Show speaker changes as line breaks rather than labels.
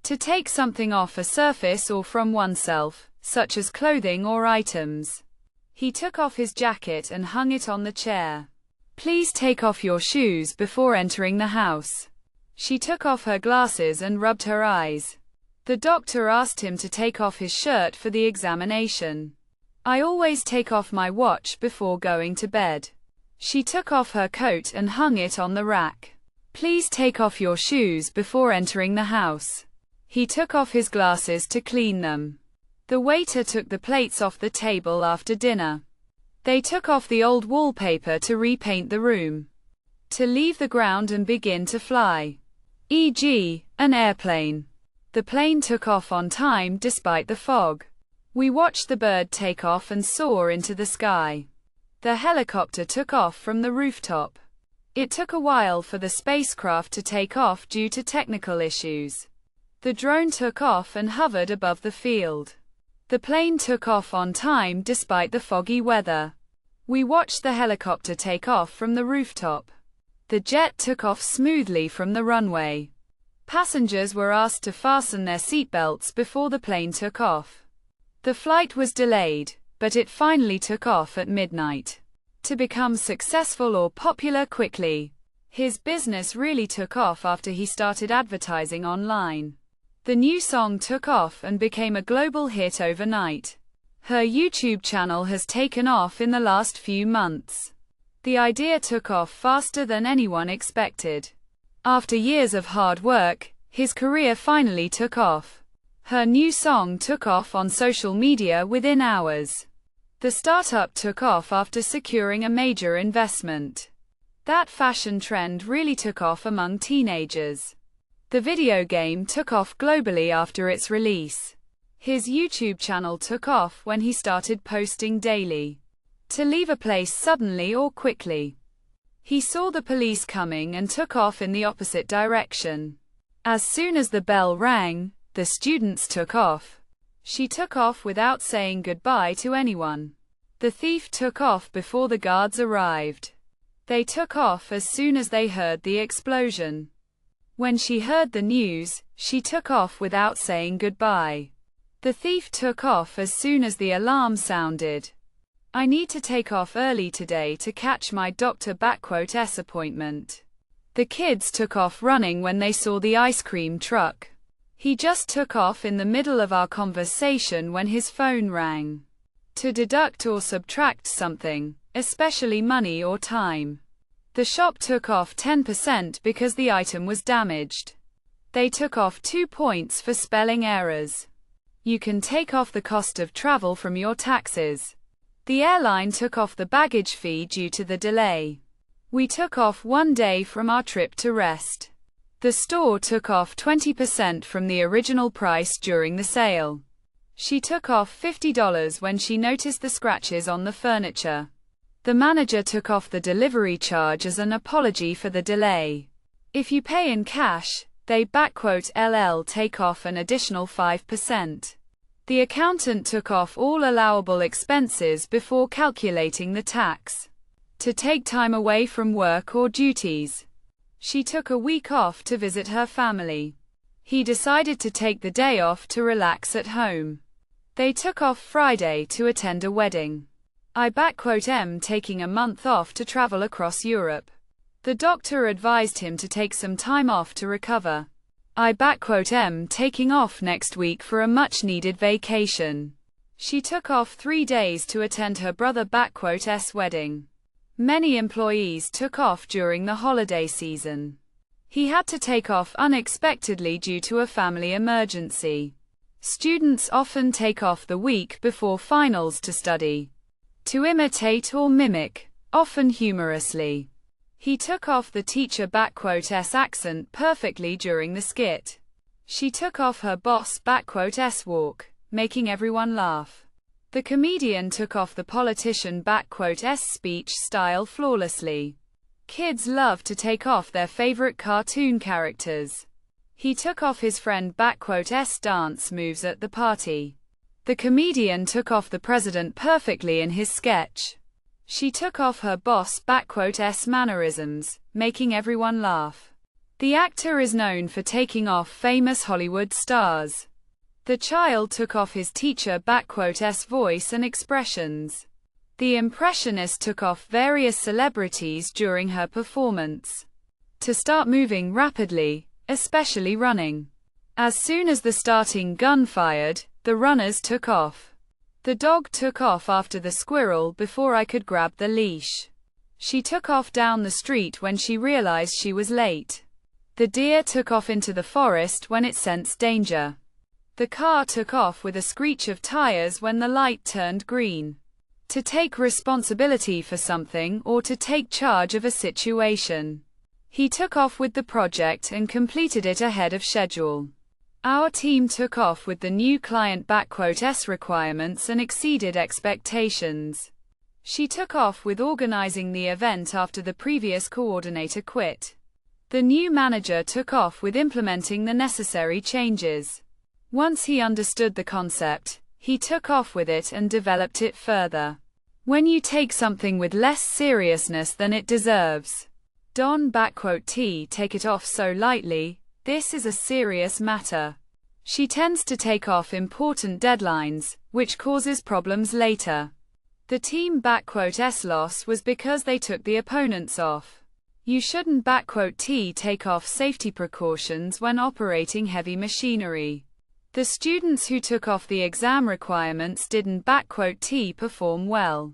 To take something off a surface or from oneself, such as clothing or items. He took off his jacket and hung it on the chair. Please take off your shoes before entering the house. She took off her glasses and rubbed her eyes. The doctor asked him to take off his shirt for the examination. I always take off my watch before going to bed. She took off her coat and hung it on the rack. Please take off your shoes before entering the house. He took off his glasses to clean them. The waiter took the plates off the table after dinner. They took off the old wallpaper to repaint the room. To leave the ground and begin to fly. E.g., an airplane. The plane took off on time despite the fog. We watched the bird take off and soar into the sky. The helicopter took off from the rooftop. It took a while for the spacecraft to take off due to technical issues. The drone took off and hovered above the field. The plane took off on time despite the foggy weather. We watched the helicopter take off from the rooftop. The jet took off smoothly from the runway. Passengers were asked to fasten their seatbelts before the plane took off. The flight was delayed, but it finally took off at midnight. To become successful or popular quickly. His business really took off after he started advertising online. The new song took off and became a global hit overnight. Her YouTube channel has taken off in the last few months. The idea took off faster than anyone expected. After years of hard work, his career finally took off. Her new song took off on social media within hours. The startup took off after securing a major investment. That fashion trend really took off among teenagers. The video game took off globally after its release. His YouTube channel took off when he started posting daily. To leave a place suddenly or quickly. He saw the police coming and took off in the opposite direction. As soon as the bell rang, the students took off. She took off without saying goodbye to anyone. The thief took off before the guards arrived. They took off as soon as they heard the explosion. When she heard the news, she took off without saying goodbye. The thief took off as soon as the alarm sounded. I need to take off early today to catch my doctor/s appointment. The kids took off running when they saw the ice cream truck. He just took off in the middle of our conversation when his phone rang. To deduct or subtract something, especially money or time. The shop took off 10% because the item was damaged. They took off 2 points for spelling errors. You can take off the cost of travel from your taxes. The airline took off the baggage fee due to the delay. We took off 1 day from our trip to rest. The store took off 20% from the original price during the sale. She took off $50 when she noticed the scratches on the furniture. The manager took off the delivery charge as an apology for the delay. If you pay in cash, they (LL) take off an additional 5%. The accountant took off all allowable expenses before calculating the tax. To take time away from work or duties. She took a week off to visit her family. He decided to take the day off to relax at home. They took off Friday to attend a wedding. I taking a month off to travel across Europe. The doctor advised him to take some time off to recover. I taking off next week for a much-needed vacation. She took off 3 days to attend her brother/s wedding. Many employees took off during the holiday season. He had to take off unexpectedly due to a family emergency. Students often take off the week before finals to study. To imitate or mimic, often humorously. He took off the teacher/s accent perfectly during the skit. She took off her boss/s walk, making everyone laugh. The comedian took off the politician/s speech style flawlessly. Kids love to take off their favorite cartoon characters. He took off his friend/s dance moves at the party. The comedian took off the president perfectly in his sketch. She took off her boss/s mannerisms, making everyone laugh. The actor is known for taking off famous Hollywood stars. The child took off his teacher s voice and expressions. The impressionist took off various celebrities during her performance to start moving rapidly, especially running. As soon as the starting gun fired, the runners took off. The dog took off after the squirrel before I could grab the leash. She took off down the street when she realized she was late. The deer took off into the forest when it sensed danger. The car took off with a screech of tires when the light turned green. To take responsibility for something or to take charge of a situation. He took off with the project and completed it ahead of schedule. Our team took off with the new client s requirements and exceeded expectations. She took off with organizing the event after the previous coordinator quit. The new manager took off with implementing the necessary changes. Once he understood the concept, he took off with it and developed it further. When you take something with less seriousness than it deserves. Don't take it off so lightly, this is a serious matter. She tends to take off important deadlines, which causes problems later. The team s loss was because they took the opponents off. You shouldn't take off safety precautions when operating heavy machinery. The students who took off the exam requirements didn't perform well.